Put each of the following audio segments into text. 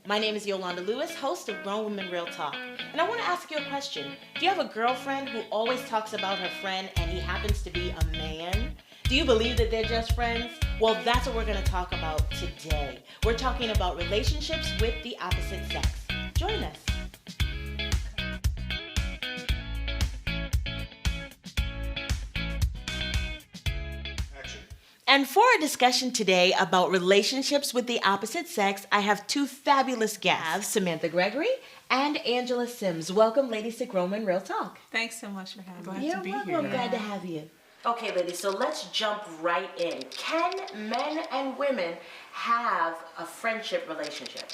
My name is Yolanda Lewis, host of Grown Women Real Talk. And I want to ask you a question. Do you have a girlfriend who always talks about her friend and he happens to be a man? Do you believe that they're just friends? Well, that's what we're going to talk about today. We're talking about relationships with the opposite sex. Join us. And for a discussion today about relationships with the opposite sex, I have two fabulous guests, Samantha Gregory and Angela Sims. Welcome, ladies, to Grown Men Real Talk. Thanks so much for having me. Glad to be here. I'm glad to have you. Okay, ladies, so let's jump right in. Can men and women have a friendship relationship?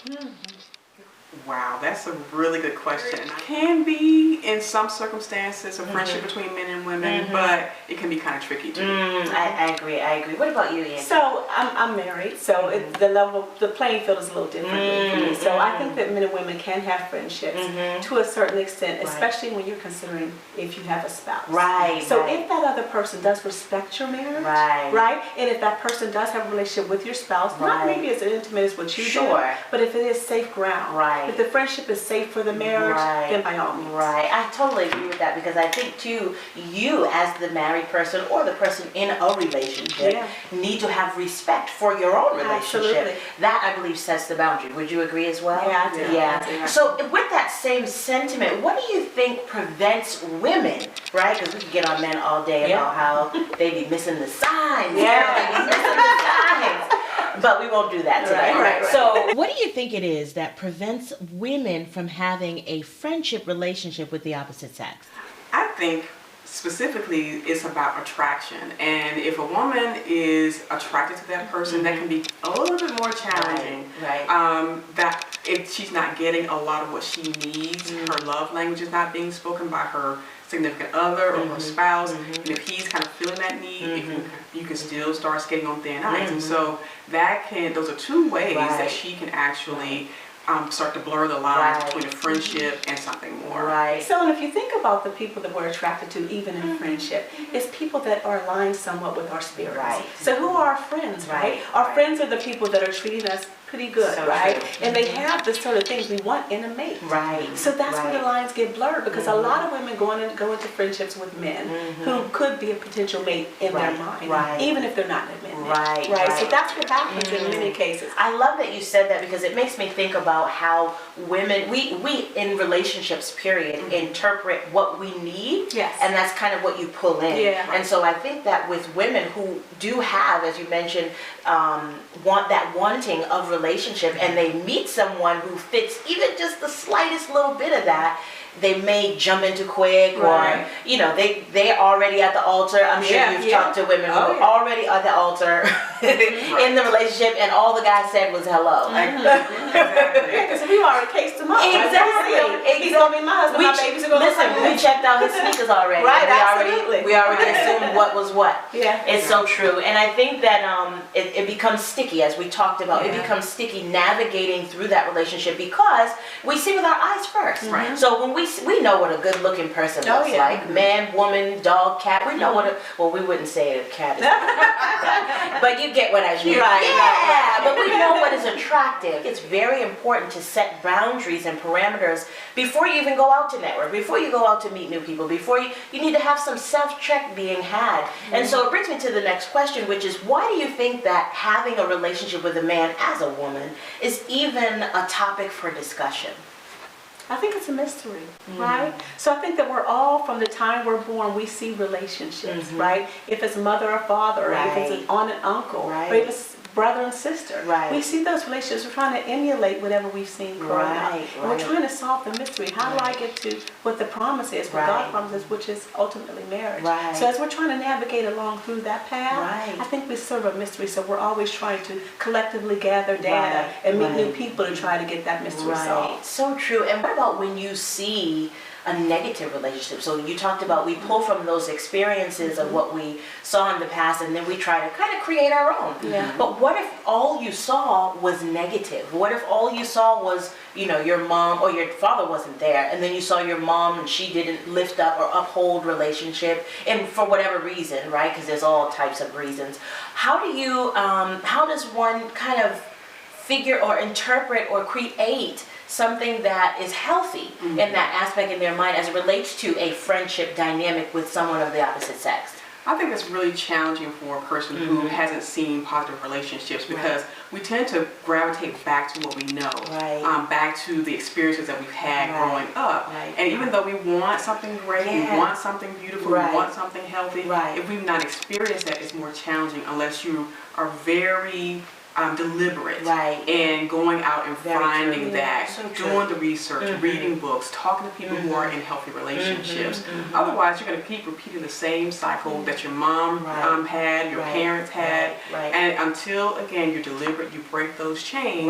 Wow, that's a really good question. It can be, in some circumstances, a friendship between men and women, but it can be kind of tricky too. I agree. What about you, Ian? So I'm married, so the playing field is a little different for me. So I think that men and women can have friendships to a certain extent, especially when you're considering if you have a spouse. Right. So if that other person does respect your marriage, right, and if that person does have a relationship with your spouse, not maybe as intimate as what you do, but if it is safe ground, if the friendship is safe for the marriage, then by all means. Right. I totally agree with that because I think too, you as the married person or the person in a relationship need to have respect for your own relationship. Absolutely. That, I believe, sets the boundary. Would you agree as well? Yeah, I do. Yeah. So with that same sentiment, what do you think prevents women, right? Because we can get on men all day about how they be missing the signs. They be missing the signs. But we won't do that today. Right. So what do you think it is that prevents women from having a friendship relationship with the opposite sex? I think specifically it's about attraction, and if a woman is attracted to that person, that can be a little bit more challenging. That if she's not getting a lot of what she needs, her love language is not being spoken by her significant other or her spouse, and if he's kind of feeling that need, you can still start skating on thin ice. And so those are two ways that she can actually start to blur the lines between a friendship and something more. So, and if you think about the people that we're attracted to, even in friendship, it's people that are aligned somewhat with our spirits. So who are our friends, right? Our friends are the people that are treating us pretty good, and they have the sort of things we want in a mate. So that's where the lines get blurred, because a lot of women go into friendships with men who could be a potential mate in their mind, even if they're not admitting it. So that's what happens in many cases. I love that you said that because it makes me think about how women, we in relationships, period, interpret what we need, and that's kind of what you pull in. And so I think that with women who do have, as you mentioned, wanting of relationship, and they meet someone who fits even just the slightest little bit of that, they may jump into quick, or they're already at the altar. I'm sure you've talked to women who are already at the altar in the relationship, and all the guy said was hello. Because we've already cased them up. Exactly. He's gonna be my husband. My babies are gonna we checked out his sneakers already. We already assumed what was what. It's so true, and I think that it becomes sticky, as we talked about. It becomes sticky navigating through that relationship because we see with our eyes first. So when we know what a good-looking person looks like. Man, woman, dog, cat. We know what we wouldn't say a cat is. But you get what I mean. But we know what is attractive. It's very important to set boundaries and parameters before you even go out to network, before you go out to meet new people, before you need to have some self-check being had. And so it brings me to the next question, which is, why do you think that having a relationship with a man as a woman is even a topic for discussion? I think it's a mystery, right? So I think that we're all, from the time we're born, we see relationships, right? If it's mother or father, or if it's an aunt and uncle, or if it's brother and sister. We see those relationships. We're trying to emulate whatever we've seen growing up. And we're trying to solve the mystery. How do I get to what the promise is, what God promises, which is ultimately marriage. So as we're trying to navigate along through that path, I think we serve a mystery. So we're always trying to collectively gather data and meet new people to try to get that mystery solved. So true. And what about when you see a negative relationship? So you talked about we pull from those experiences of what we saw in the past, and then we try to kind of create our own. But what if all you saw was negative? What if all you saw was, your mom or your father wasn't there, and then you saw your mom and she didn't lift up or uphold relationship, and for whatever reason, right? Because there's all types of reasons. How does one kind of figure or interpret or create something that is healthy in that aspect in their mind as it relates to a friendship dynamic with someone of the opposite sex? I think it's really challenging for a person who hasn't seen positive relationships, because we tend to gravitate back to what we know, back to the experiences that we've had growing up. And even though we want something great, we want something beautiful, we want something healthy, if we've not experienced that, it's more challenging unless you are very deliberate in going out and finding that, doing the research, reading books, talking to people who are in healthy relationships. Otherwise, you're going to keep repeating the same cycle that your mom had, your parents had, and until, again, you're deliberate, you break those chains,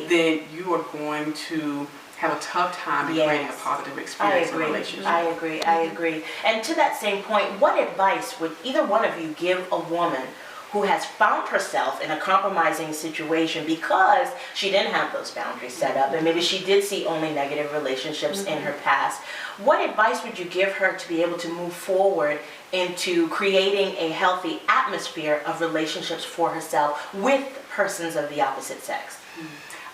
then you are going to have a tough time in creating a positive experience in a relationship. I agree. And to that same point, what advice would either one of you give a woman who has found herself in a compromising situation because she didn't have those boundaries set up, and maybe she did see only negative relationships in her past? What advice would you give her to be able to move forward into creating a healthy atmosphere of relationships for herself with persons of the opposite sex?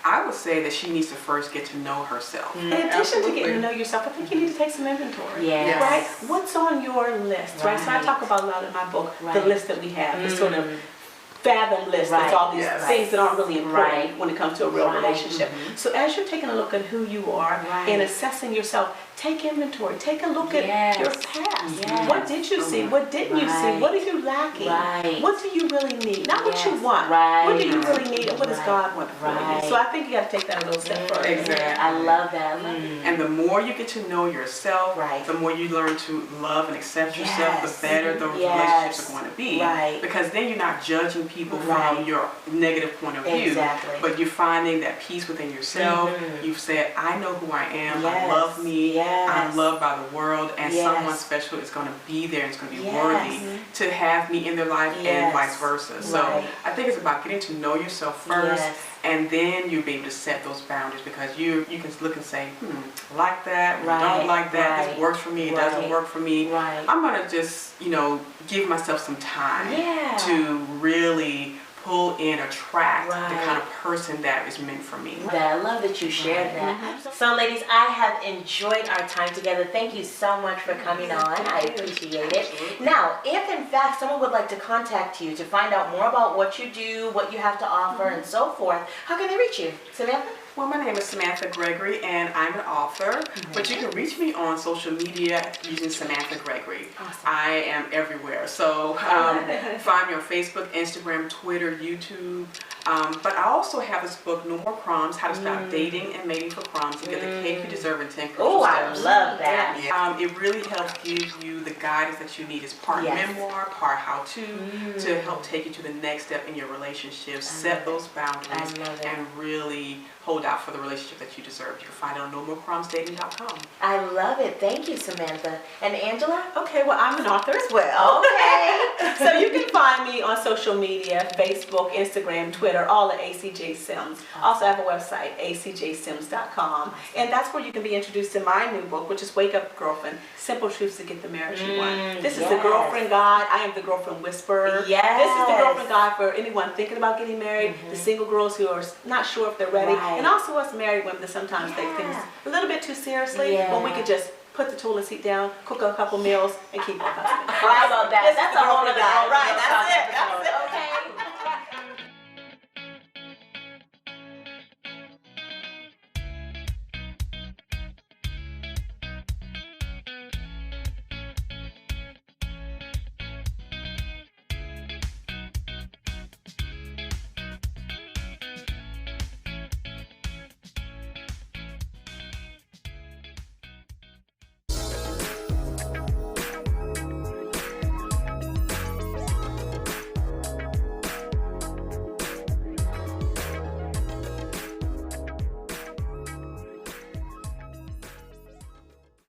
I would say that she needs to first get to know herself. In addition to getting to know yourself, I think you need to take some inventory. Right? What's on your list? Right? So I talk about a lot in my book, the list that we have, the sort of fathom list. That's all these things that aren't really important when it comes to a real relationship. So as you're taking a look at who you are and assessing yourself, take inventory. Take a look at your past. What did you see? What didn't you see? What are you lacking? What do you really need? Not what you want. What do you really need, and what does God want for you? So I think you got to take that a little step further. Exactly. I love that. And the more you get to know yourself, the more you learn to love and accept yourself, the better the relationships are going to be. Because then you're not judging people from your negative point of view, but you're finding that peace within yourself. You've said, I know who I am, I love me, I'm loved by the world, and someone special is going to be there and it's going to be worthy to have me in their life, and vice versa. So I think it's about getting to know yourself first, and then you'll be able to set those boundaries, because you can look and say, like that, don't like that, this works for me, it doesn't work for me. I'm going to just, give myself some time to really pull in, attract the kind of person that is meant for me. I love that you shared that. So ladies, I have enjoyed our time together. Thank you so much for coming on. I appreciate it. Now, if in fact someone would like to contact you to find out more about what you do, what you have to offer, and so forth, how can they reach you? Samantha? Well, my name is Samantha Gregory, and I'm an author, but you can reach me on social media using Samantha Gregory. I am everywhere, so find me on Facebook, Instagram, Twitter, YouTube. But I also have this book, No More Crumbs, How to Stop Dating and Mating for Crumbs and Get the Cake You Deserve in 10 Crucial Steps. I love that. It really helps give you the guidance that you need. It's part memoir, part how-to, to help take you to the next step in your relationship, set those boundaries, and really hold out for the relationship that you deserve. You can find it on nomorcrumbsdating.com. I love it. Thank you, Samantha. And Angela? Okay, well, I'm an author as well. Okay. So you can find me on social media, Facebook, Instagram, Twitter, all at ACJ Sims. Also, I have a website, acjsims.com. And that's where you can be introduced to my new book, which is Wake Up Girlfriend, Simple Truths to Get the Marriage You Want. This is the girlfriend guide. I am the girlfriend whisperer. This is the girlfriend guide for anyone thinking about getting married, the single girls who are not sure if they're ready, and also us married women that sometimes take things a little bit too seriously, but we could just put the toilet seat down, cook a couple meals, and keep on husband. How about that? That's a whole other Right, that's it.